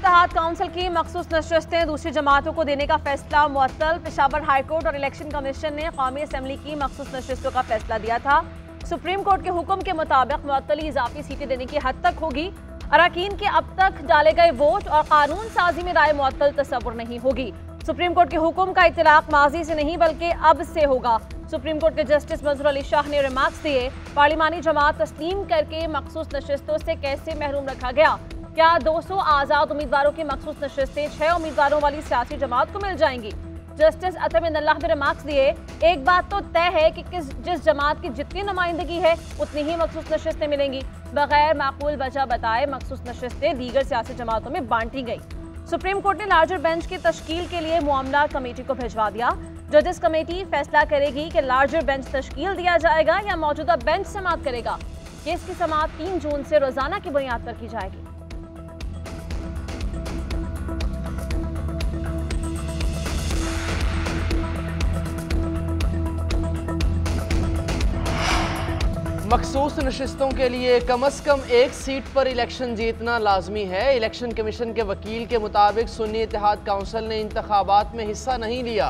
इत्तेहाद council की मखसूस नशस्तें दूसरी जमातों को देने का फैसला मुअत्तल। पेशावर हाईकोर्ट और इलेक्शन कमीशन ने कौमी असम्बली की मखसूस नशस्तों का फैसला दिया था। सुप्रीम कोर्ट के हुक्म के मुताबिक मुअत्तली इजाफी सीटें देने की हद तक होगी। अरकान के अब तक डाले गए वोट और कानून साजी में राय मुअत्तल तस्वुर नहीं होगी। सुप्रीम कोर्ट के हुक्म का इतलाक माजी से नहीं बल्कि अब से होगा। सुप्रीम कोर्ट के जस्टिस मंजूर अली शाह ने रिमार्क्स दिए, पार्लिमानी जमात तस्लीम करके मखसूस नशस्तों से कैसे महरूम रखा गया? क्या 200 आज़ाद उम्मीदवारों की मखसूस नशस्तें 6 उम्मीदवारों वाली सियासी जमात को मिल जाएंगी? जस्टिस अतर मिनल्लाह ने रिमार्क्स दिए, एक बात तो तय है कि जिस जमात की जितनी नुमाइंदगी है उतनी ही मखसूस नशस्तें मिलेंगी। बगैर माकूल वजह बताए मखसूस नशस्तें दीगर सियासी जमातों में बांटी गई। सुप्रीम कोर्ट ने लार्जर बेंच की तश्कील के लिए मामला कमेटी को भिजवा दिया। जजेस कमेटी फैसला करेगी कि लार्जर बेंच तश्कील दिया जाएगा या मौजूदा बेंच समाअत करेगा। केस की समाअत 3 जून से रोजाना की बुनियाद पर की जाएगी। मखसूस नशिस्तों के लिए कम अज़ कम एक सीट पर इलेक्शन जीतना लाजमी है। इलेक्शन कमीशन के वकील के मुताबिक सुन्नी इत्तेहाद काउंसिल ने इंतखाबात में हिस्सा नहीं लिया।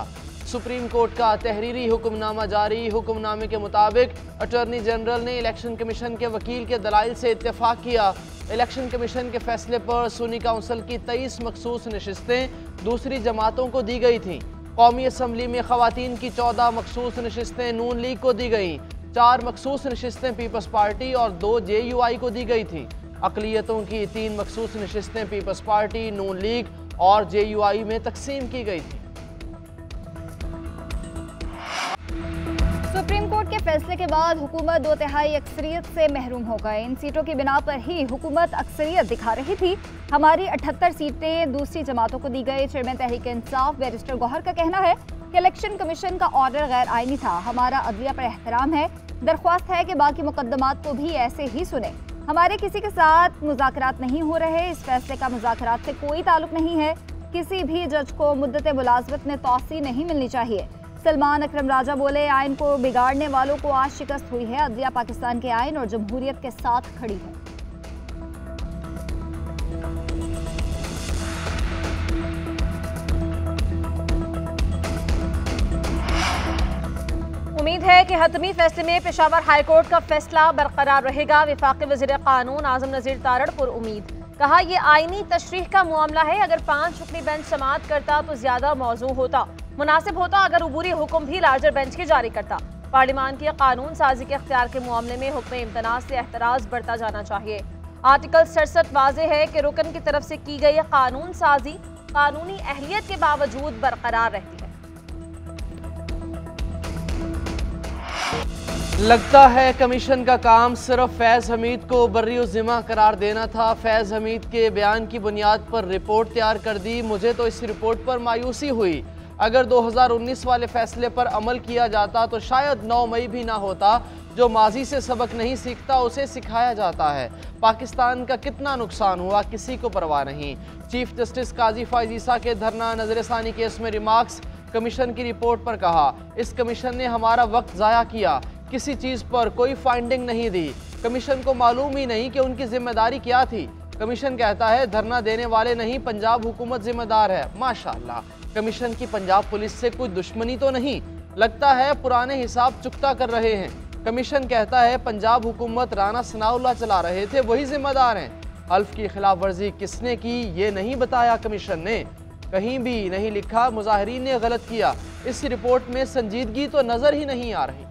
सुप्रीम कोर्ट का तहरीरी हुक्मनामा जारी। हुक्मनामे के मुताबिक अटॉर्नी जनरल ने इलेक्शन कमीशन के वकील के दलाइल से इत्तेफाक किया। इलेक्शन कमीशन के फैसले पर सुन्नी काउंसिल की 23 मखसूस नशिस्तें दूसरी जमातों को दी गई थीं। कौमी असम्बली में खवातीन की 14 मखसूस नशिस्तें नून लीग को दी गईं। 4 मखसूस नशिस्तें पीपल्स पार्टी और 2 JUI को दी गई थी। अक़लियतों की 3 मखसूस नशिस्तें पीपल्स पार्टी, नून लीग और JUI में तकसीम की गई थी। सुप्रीम कोर्ट के फैसले के बाद हुकूमत 2/3 अक्सरियत से महरूम हो गए। इन सीटों की बिना पर ही हुकूमत अक्सरियत दिखा रही थी। हमारी 78 सीटें दूसरी जमातों को दी गई। चेयरमैन तहरीक इंसाफ बैरिस्टर गौहर का कहना है कि इलेक्शन कमीशन का ऑर्डर गैर आईनी था। हमारा अदलिया पर एहतराम है। दरख्वास्त है कि बाकी मुकदमात को भी ऐसे ही सुने। हमारे किसी के साथ मुज़ाकरात नहीं हो रहे। इस फैसले का मुज़ाकरात से कोई ताल्लुक नहीं है। किसी भी जज को मुद्दत मुलाजमत में तौसी नहीं मिलनी चाहिए। सलमान अकरम राजा बोले, आइन को बिगाड़ने वालों को आज शिकस्त हुई है। अदलिया पाकिस्तान के आइन और जमहूरियत के साथ खड़ी है। उम्मीद है कि हतमी फैसले में पेशावर हाईकोर्ट का फैसला बरकरार रहेगा। वफाकी वज़ीर कानून आज़म नज़ीर तारड़ पर उम्मीद, कहा यह आईनी तशरीह का मामला है। अगर 5 रुकनी बेंच समाअत करता तो ज्यादा मौजू होता। मुनासिब होता अगर उबूरी हुक्म भी लार्जर बेंच की जारी करता। पार्लिमान की कानून साजी के अख्तियार के मामले में हुक्म इम्तनाज़ से एहतराज बढ़ता जाना चाहिए। आर्टिकल 67 वाज़ेह है कि रुकन की तरफ से की गई कानून साजी कानूनी अहलियत के बावजूद बरकरार रहती है। लगता है कमीशन का काम सिर्फ फैज़ हमीद को बर्री ज़िम्मा करार देना था। फैज़ हमीद के बयान की बुनियाद पर रिपोर्ट तैयार कर दी। मुझे तो इस रिपोर्ट पर मायूसी हुई। अगर 2019 वाले फैसले पर अमल किया जाता तो शायद 9 मई भी ना होता। जो माजी से सबक नहीं सीखता उसे सिखाया जाता है। पाकिस्तान का कितना नुकसान हुआ किसी को परवाह नहीं। चीफ जस्टिस काजी फ़ाइज़ ईसा के धरना नज़रसानी केस में रिमार्क्स। कमीशन की रिपोर्ट पर कहा, इस कमीशन ने हमारा वक्त ज़ाया किया, किसी चीज़ पर कोई फाइंडिंग नहीं दी। कमीशन को मालूम ही नहीं कि उनकी जिम्मेदारी क्या थी। कमीशन कहता है धरना देने वाले नहीं, पंजाब हुकूमत जिम्मेदार है। माशाअल्लाह, कमीशन की पंजाब पुलिस से कोई दुश्मनी तो नहीं। लगता है पुराने हिसाब चुकता कर रहे हैं। कमीशन कहता है पंजाब हुकूमत राना सनाउल्लाह चला रहे थे, वही जिम्मेदार हैं। हल्फ की खिलाफ वर्जी किसने की ये नहीं बताया कमीशन ने। कहीं भी नहीं लिखा मुजाहिरीन ने गलत किया। इस रिपोर्ट में संजीदगी तो नजर ही नहीं आ रही।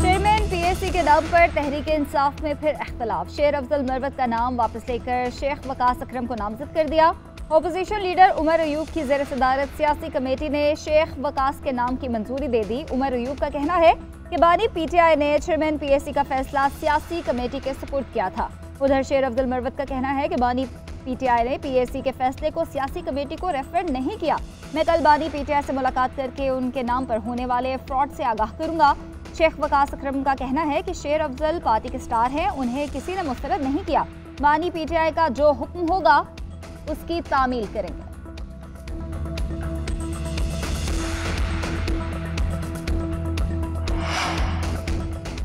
चेयरमैन PAC के नाम पर तहरीक इंसाफ में फिर इख्तलाफ। शेर अफजल मरवत का नाम वापस लेकर शेख वकास अकरम को नामजद कर दिया। अपोजिशन लीडर उमर अयूब की ज़ेर सदारत सियासी कमेटी ने शेख वकास के नाम की मंजूरी दे दी। उमर अयूब का कहना है कि बानी PTI ने चेयरमैन PAC का फैसला सियासी कमेटी के सुपुर्द किया था। उधर शेर अफजल मरवत का कहना है कि बानी PTI ने PAC के फैसले को सियासी कमेटी को रेफर नहीं किया। मैं कल बानी PTI से मुलाकात करके उनके नाम पर होने वाले फ्रॉड से आगाह करूंगा। शेख वकास अकरम का कहना है कि शेर अफजल पार्टी के स्टार हैं, उन्हें किसी ने मुस्तरद नहीं किया। बानी PTI का जो हुक्म होगा उसकी तामील करेंगे।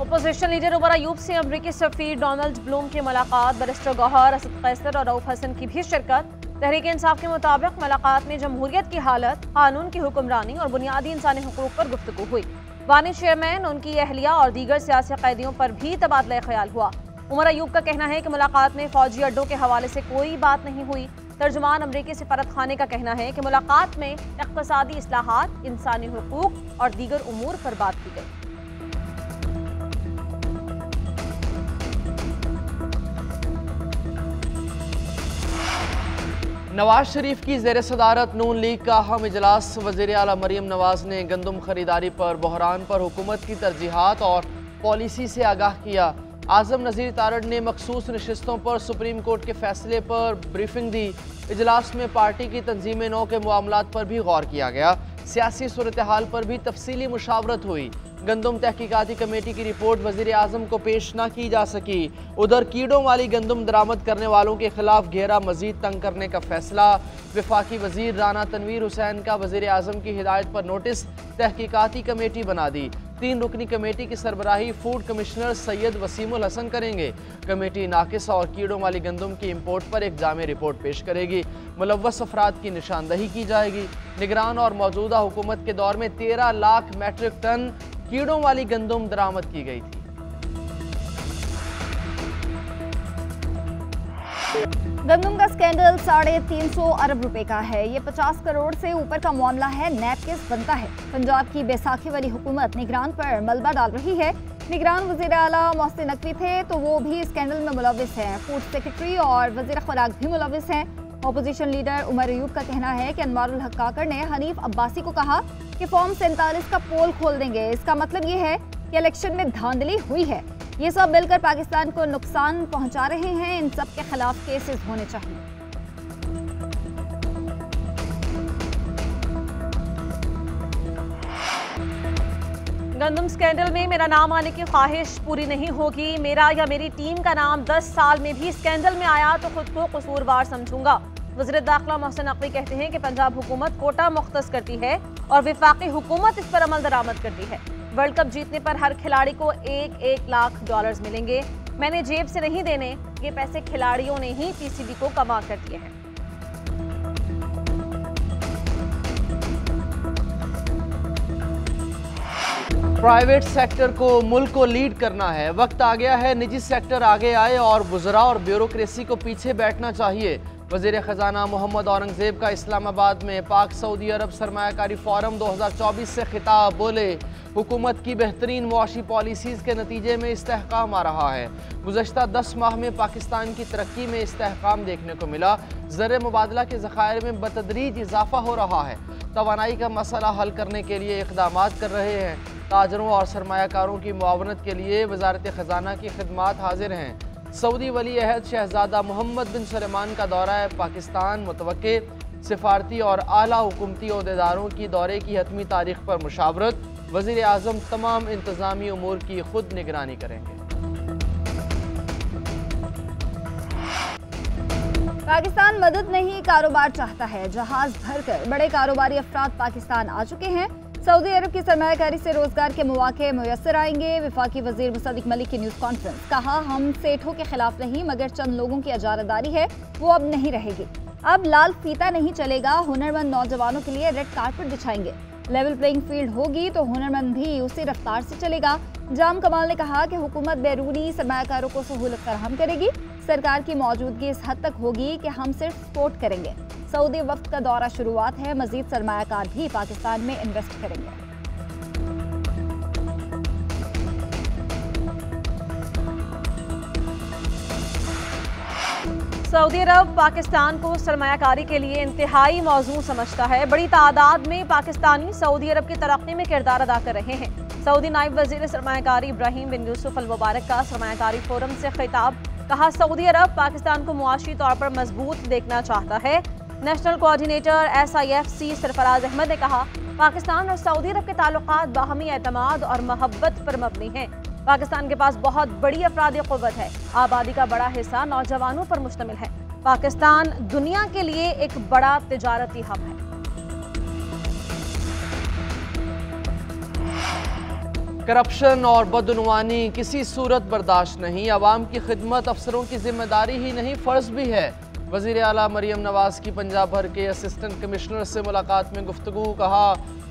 अपोजिशन लीडर उमर अयूब से अमरीकी सफीर डोनाल्ड ब्लूम की मुलाकात, बैरिस्टर गौहर, असद कैसर और रऊफ हसन की भी शिरकत। तहरीक इंसाफ के मुताबिक मुलाकात में जमहूरियत की हालत, कानून की हुक्मरानी और बुनियादी इंसानी हुकूक पर गुफ्तगू हुई। वानी चेयरमैन, उनकी अहलिया और दीगर सियासी कैदियों पर भी तबादला ख्याल हुआ। उमर अयूब का कहना है कि मुलाकात में फौजी अड्डों के हवाले से कोई बात नहीं हुई। तर्जुमान अमरीकी सफारत खाने का कहना है कि मुलाकात में इक़्तिसादी इस्लाहात, इंसानी हुकूक और दीगर उमूर पर बात की गई। नवाज शरीफ की ज़ेर सदारत नून लीग का अहम इजलास। वज़ीर आला मरीम नवाज ने गंदम खरीदारी पर बहरान पर हुकूमत की तरजीहात और पॉलिसी से आगाह किया। आज़म नज़ीर तारड़ ने मखसूस नशिस्तों पर सुप्रीम कोर्ट के फैसले पर ब्रीफिंग दी। इजलास में पार्टी की तंजीम नौ के मामलात पर भी गौर किया गया। सियासी सूरत हाल पर भी तफसीली मुशावरत हुई। गंदम तहकीकाती कमेटी की रिपोर्ट वज़ीर आज़म को पेश न की जा सकी। उधर कीड़ों वाली गंदम दरामद करने वालों के खिलाफ घेरा मजीद तंग करने का फैसला। वफाकी वज़ीर राना तनवीर हुसैन का वज़ीर आज़म की हिदायत पर नोटिस, तहकीकाती कमेटी बना दी। 3 रुकनी कमेटी की सरबराही फूड कमिश्नर सैयद वसीमुल हसन करेंगे। कमेटी नाकिस और कीड़ों वाली गंदम की इम्पोर्ट पर एक जामे रिपोर्ट पेश करेगी। मुलव्वस अफराद की निशानदही की जाएगी। निगरान और मौजूदा हुकूमत के दौर में 13 लाख मैट्रिक टन कीड़ों वाली गंदम दरामद की गई थी। गंदम का स्कैंडल 350 अरब रुपए का है। ये 50 करोड़ से ऊपर का मामला है। नैब केस बनता है। पंजाब की बैसाखी वाली हुकूमत निगरान पर मलबा डाल रही है। निगरान वज़ीर आला मोहसिन नकवी थे तो वो भी स्कैंडल में मुलविस हैं। फूड सेक्रेटरी और वज़ीर खुराक भी मुलविस हैं। अपोजिशन लीडर उमर अयूब का कहना है कि अनवारुल हक काकर ने हनीफ अब्बासी को कहा कि फॉर्म 47 का पोल खोल देंगे। इसका मतलब ये है कि इलेक्शन में धांधली हुई है। ये सब मिलकर पाकिस्तान को नुकसान पहुंचा रहे हैं। इन सब के खिलाफ केसेस होने चाहिए। गंदम स्कैंडल में मेरा नाम आने की ख्वाहिश पूरी नहीं होगी। मेरा या मेरी टीम का नाम 10 साल में भी स्कैंडल में आया तो खुद को कसूरवार समझूंगा। वज़ीर दाखिला मोहसिन नकवी कहते हैं कि पंजाब हुकूमत कोटा मुख्तस करती है और वफाकी हुकूमत इस पर अमल दरामद करती है। वर्ल्ड कप जीतने पर हर खिलाड़ी को $1 लाख मिलेंगे। मैंने जेब से नहीं देने, ये पैसे खिलाड़ियों ने ही पीसीबी को कमा कर दिए हैं। प्राइवेट सेक्टर को मुल्क को लीड करना है। वक्त आ गया है निजी सेक्टर आगे आए और वुज़रा और ब्यूरोक्रेसी को पीछे बैठना चाहिए। वज़ीर ख़जाना मोहम्मद औरंगज़ेब का इस्लामाबाद में पाक सऊदी अरब सरमायाकारी फोरम 2024 से खिताब। बोले, हुकूमत की बेहतरीन मुआशी पॉलिसीज़ के नतीजे में इस्तेहकाम आ रहा है। गुज़श्ता 10 माह में पाकिस्तान की तरक्की में इस्तेहकाम देखने को मिला। ज़र मुबादला के ज़खायर में बतदरीज इजाफा हो रहा है। तवानाई का मसला हल करने के लिए इक़दामात कर रहे हैं। ताजरों और सरमायाकारों की मुआवनत के लिए वज़ारत ख़जाना की खिदमात हाजिर हैं। सऊदी वली अहद शहजादा मोहम्मद बिन सलेमान का दौरा पाकिस्तान मुतवक्के। सिफारती और आला हुकूमती ओहदेदारों की दौरे की हतमी तारीख पर मुशावरत। वज़ीर आज़म तमाम इंतज़ामी उमूर की खुद निगरानी करेंगे। पाकिस्तान मदद नहीं, कारोबार चाहता है। जहाज भरकर बड़े कारोबारी अफराद पाकिस्तान आ चुके हैं। सऊदी अरब की सरमायाकारी से रोजगार के मौके मुयस्सर आएंगे। वफाकी वजीर मुसद्दिक मलिक की न्यूज़ कॉन्फ्रेंस। कहा, हम सेठों के खिलाफ नहीं मगर चंद लोगों की इजारादारी है, वो अब नहीं रहेगी। अब लाल फीता नहीं चलेगा। हुनरमंद नौजवानों के लिए रेड कारपेट बिछाएंगे। लेवल प्लेइंग फील्ड होगी तो हुनरमंद भी उसी रफ्तार से चलेगा। जाम कमाल ने कहा कि हुकूमत बैरूनी सरमायाकारों को सहूलत फराहम करेगी। सरकार की मौजूदगी इस हद तक होगी कि हम सिर्फ सपोर्ट करेंगे। सऊदी वक्त का दौरा शुरुआत है। मजीद सरमायाकार भी पाकिस्तान में इन्वेस्ट करेंगे। सऊदी अरब पाकिस्तान को सरमायाकारी के लिए इंतहाई मौजू समझता है। बड़ी तादाद में पाकिस्तानी सऊदी अरब की तरक्की में किरदार अदा कर रहे हैं। सऊदी नायब वजीर सरमायाकारी इब्राहिम बिन यूसुफ अल मुबारक का सरमायाकारी फोरम से खिताब। कहा, सऊदी अरब पाकिस्तान को मुआशी तौर पर मजबूत देखना चाहता है। National coordinator SIFC Sarfraz Ahmed ने कहा, पाकिस्तान और सऊदी अरब के ताल्लुकात बाहमी एतमाद और मोहब्बत पर मबनी हैं। पाकिस्तान के पास बहुत बड़ी अफरादी क़ुव्वत है। आबादी का बड़ा हिस्सा नौजवानों पर मुश्तमिल है। पाकिस्तान दुनिया के लिए एक बड़ा तिजारती हब है। करप्शन और बदउनवानी किसी सूरत बर्दाश्त नहीं। अवाम की खिदमत अफसरों की जिम्मेदारी ही नहीं, फ़र्ज भी है। वज़ीर आला मरियम नवाज़ की पंजाब भर के असिस्टेंट कमिश्नर से मुलाकात में गुफ्तगू। कहा,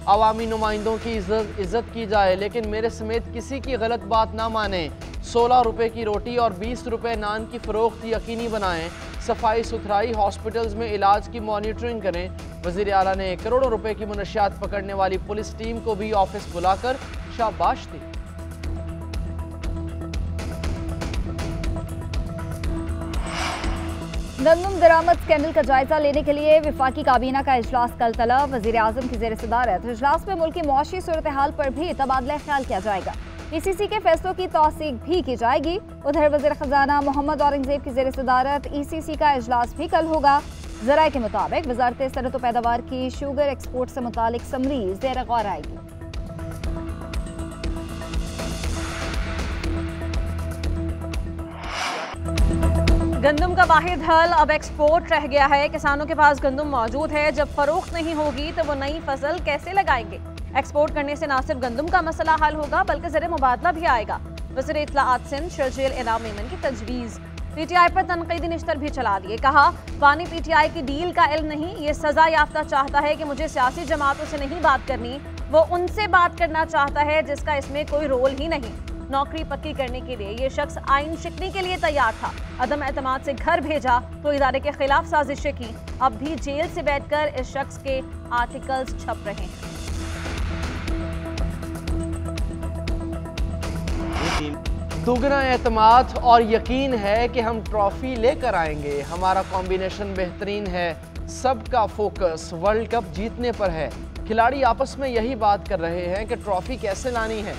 अवामी नुमाइंदों की इज़्ज़त की जाए, लेकिन मेरे समेत किसी की गलत बात ना माने। 16 रुपए की रोटी और 20 रुपए नान की फ़रोख्त यकीनी बनाएं। सफाई सुथराई, हॉस्पिटल्स में इलाज की मॉनिटरिंग करें। वज़ीर आला ने करोड़ों रुपए की मुनशियात पकड़ने वाली पुलिस टीम को भी ऑफिस बुलाकर शाबाश दी। गंदम दरामद स्कैंडल का जायजा लेने के लिए विफाकी काबीना का इजलास कल तलब। वज़ीर आज़म की ज़ेर सदारत इजलास में मुल्क की मुआशी सूरत हाल पर भी तबादला ख्याल किया जाएगा। PCC के फैसलों की तौसीक भी की जाएगी। उधर वज़ीर ख़जाना मोहम्मद औरंगज़ेब की ज़ेर सदारत ECC का इजलास भी कल होगा। ज़राए के मुताबिक वज़ारत सनअत व पैदावार की शुगर एक्सपोर्ट से मुतालिक समरी ज़ेर गौर आएगी। गंदम का वाहिद हल अब एक्सपोर्ट रह गया है। किसानों के पास गंदम मौजूद है, जब फरोख्त नहीं होगी तो वो नई फसल कैसे लगाएंगे। एक्सपोर्ट करने से न सिर्फ गंदम का मसला हल होगा बल्कि ज़र मुबादला भी आएगा। वज़ीर इत्तलाआत सिंध शर्जील इनाम मेमन की तजवीज़। PTI पर तनकीदी निश्तर भी चला दिए। कहा, वानी PTI की डील का इल्म नहीं, ये सजा याफ्ता चाहता है कि मुझे सियासी जमातों से नहीं बात करनी, वो उनसे बात करना चाहता है जिसका इसमें कोई रोल ही नहीं। नौकरी पक्की करने के लिए ये शख्स आइन शिकने के लिए तैयार था, अदम एतमाद से घर भेजा तो इदारे के खिलाफ साजिशें की। अब भी जेल से बैठकर इस शख्स के आर्टिकल्स छप रहे हैं। दुगना एतमाद और यकीन है कि हम ट्रॉफी लेकर आएंगे। हमारा कॉम्बिनेशन बेहतरीन है, सबका फोकस वर्ल्ड कप जीतने पर है। खिलाड़ी आपस में यही बात कर रहे हैं कि ट्रॉफी कैसे लानी है।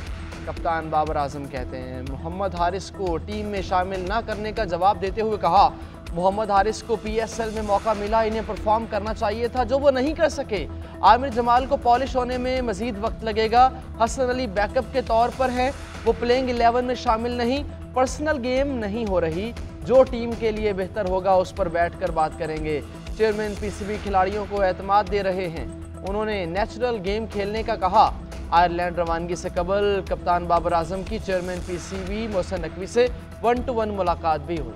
कप्तान बाबर आजम कहते हैं, मोहम्मद हारिस को टीम में शामिल ना करने का जवाब देते हुए कहा, मोहम्मद हारिस को PSL में मौका मिला, इन्हें परफॉर्म करना चाहिए था जो वो नहीं कर सके। आमिर जमाल को पॉलिश होने में मजीद वक्त लगेगा। हसन अली बैकअप के तौर पर है, वो प्लेइंग 11 में शामिल नहीं। पर्सनल गेम नहीं हो रही, जो टीम के लिए बेहतर होगा उस पर बैठ कर बात करेंगे। चेयरमैन PCB खिलाड़ियों को एतमाद दे रहे हैं। उन्होंने नेचुरल गेम खेलने का कहा। आयरलैंड रवानगी से कबल कप्तान बाबर आजम की चेयरमैन PCB मोहसिन नकवी से 1-to-1 मुलाकात भी हुई।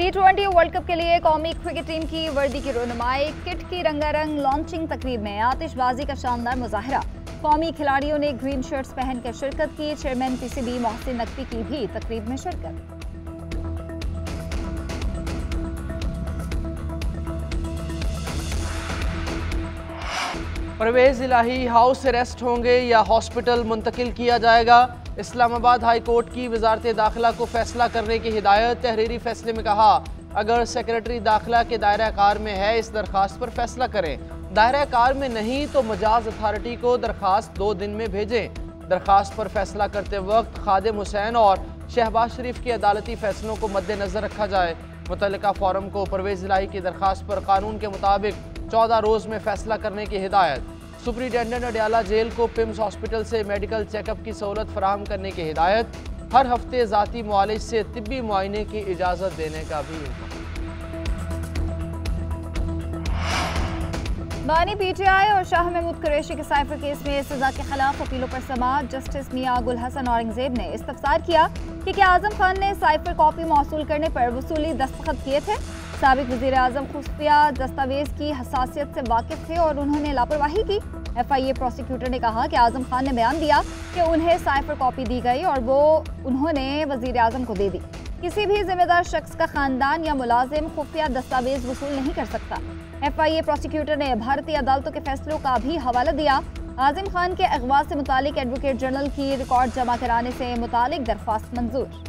T20 वर्ल्ड कप के लिए कौमी क्रिकेट टीम की वर्दी की रोनुमाई, किट की रंगारंग लॉन्चिंग तकरीब में आतिशबाजी का शानदार मुजाहरा। कौमी खिलाड़ियों ने ग्रीन शर्ट्स पहनकर शिरकत की। चेयरमैन PCB मोहसिन नकवी की भी तकरीब में शिरकत। परवेज़ इलाही हाउस अरेस्ट होंगे या हॉस्पिटल मुंतकिल किया जाएगा। इस्लामाबाद हाई कोर्ट की वजारत दाखिला को फैसला करने की हिदायत। तहरीरी फैसले में कहा, अगर सेक्रेटरी दाखिला के दायरा कार में है इस दरखास्त पर फैसला करें, दायरा कार में नहीं तो मजाज अथॉरिटी को दरखास्त 2 दिन में भेजें। दरखास्त पर फैसला करते वक्त खादिम हुसैन और शहबाज शरीफ के अदालती फैसलों को मद्देनजर रखा जाए। मुतल्लिका फोरम को परवेज़ इलाही की दरखास्त पर कानून के मुताबिक 14 रोज़ में फैसला करने की हिदायत। सुपरिटेंडेंट अडयाला जेल को पिम्स हॉस्पिटल से मेडिकल चेकअप की सहूलत फराहम करने की हिदायत। हर हफ्ते ज़ाती मुआलिज से तिब्बी मुआयने की इजाज़त देने का भी हुक्म। बानी PTI और शाह महमूद कुरैशी के साइफर केस में सजा के खिलाफ अपीलों पर समाअत। जस्टिस मियां गुल हसन औरंगजेब ने इस्तफसार किया कि क्या आजम खान ने साइफर कॉपी मौसूल करने पर वसूली दस्तखत किए थे। साबिक वज़ीर आज़म खुफिया दस्तावेज की हसासियत से वाकिफ थे और उन्होंने लापरवाही की। FIA प्रोसिक्यूटर ने कहा कि आजम खान ने बयान दिया कि उन्हें साइफर कॉपी दी गई और वो उन्होंने वज़ीर आज़म को दे दी। किसी भी जिम्मेदार शख्स का खानदान या मुलाजिम खुफिया दस्तावेज वसूल नहीं कर सकता। FIA प्रोसिक्यूटर ने भारतीय अदालतों के फैसलों का भी हवाला दिया। आज़म खान के अगवा से मुतालिक एडवोकेट जनरल की रिकॉर्ड जमा कराने से मुतालिक दरख्वास्त मंजूर।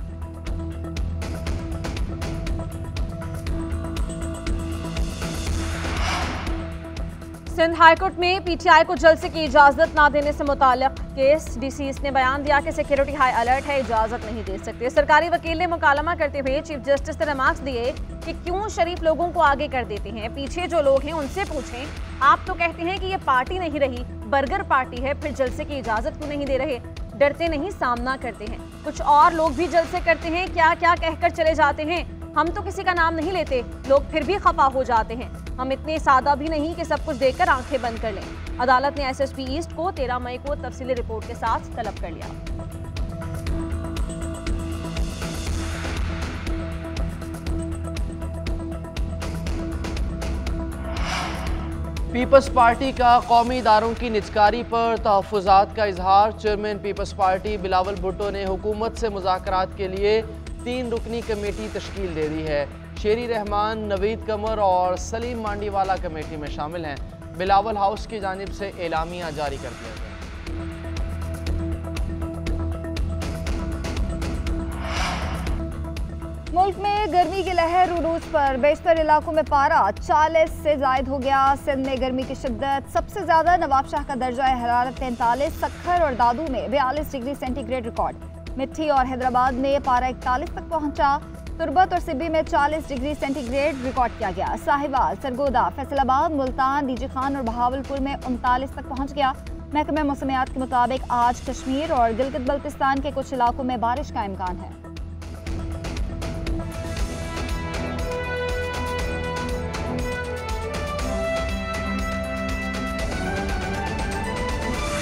सिंध हाईकोर्ट में PTI को जलसे की इजाजत ना देने से मुताल्लिक केस। DCS ने बयान दिया कि सिक्योरिटी हाई अलर्ट है, इजाजत नहीं दे सकते। सरकारी वकील ने मुकालमा करते हुए चीफ जस्टिस से रिमार्क्स दिए कि क्यों शरीफ लोगों को आगे कर देते हैं, पीछे जो लोग हैं उनसे पूछें। आप तो कहते हैं कि ये पार्टी नहीं रही, बर्गर पार्टी है, फिर जलसे की इजाजत क्यों नहीं दे रहे। डरते नहीं, सामना करते हैं। कुछ और लोग भी जलसे करते हैं, क्या क्या कहकर चले जाते हैं। हम तो किसी का नाम नहीं लेते, लोग फिर भी खफा हो जाते हैं। हम इतने सादा भी नहीं कि सब कुछ देखकर आंखें बंद कर लें। अदालत ने SSP ईस्ट को 13 मई को तफसीली रिपोर्ट के साथ तलब कर लिया। पीपल्स पार्टी का कौमी इदारों की निजकारी पर तहफ़्फ़ुज़ात का इजहार। चेयरमैन पीपल्स पार्टी बिलावल भुट्टो ने हुकूमत से मुज़ाकरात के लिए 3 रुकनी कमेटी तश्कील दे दी है। शेरी रहमान, नवीद कमर और सलीम मांडीवाला कमेटी में शामिल हैं। बिलावल हाउस की जानिब से एलामिया जारी कर दिया गया। मुल्क में गर्मी की लहर उरूज पर, बेशतर इलाकों में पारा 40 से जायद हो गया। सिंध में गर्मी की शिद्दत सबसे ज्यादा नवाबशाह का दर्जा हरारत 43, सक्खर और दादू में 42 डिग्री सेंटीग्रेड रिकॉर्ड। मिट्टी और हैदराबाद में पारा 41 तक पहुंचा। तुरबत और सिब्बी में 40 डिग्री सेंटीग्रेड रिकॉर्ड किया गया। साहिवाल, सरगोदा, फैसलाबाद, मुल्तान, डीजी खान और बहावलपुर में 39 तक पहुंच गया। महकमे मौसमियात के मुताबिक आज कश्मीर और गिलगित बल्तिस्तान के कुछ इलाकों में बारिश का इम्कान है।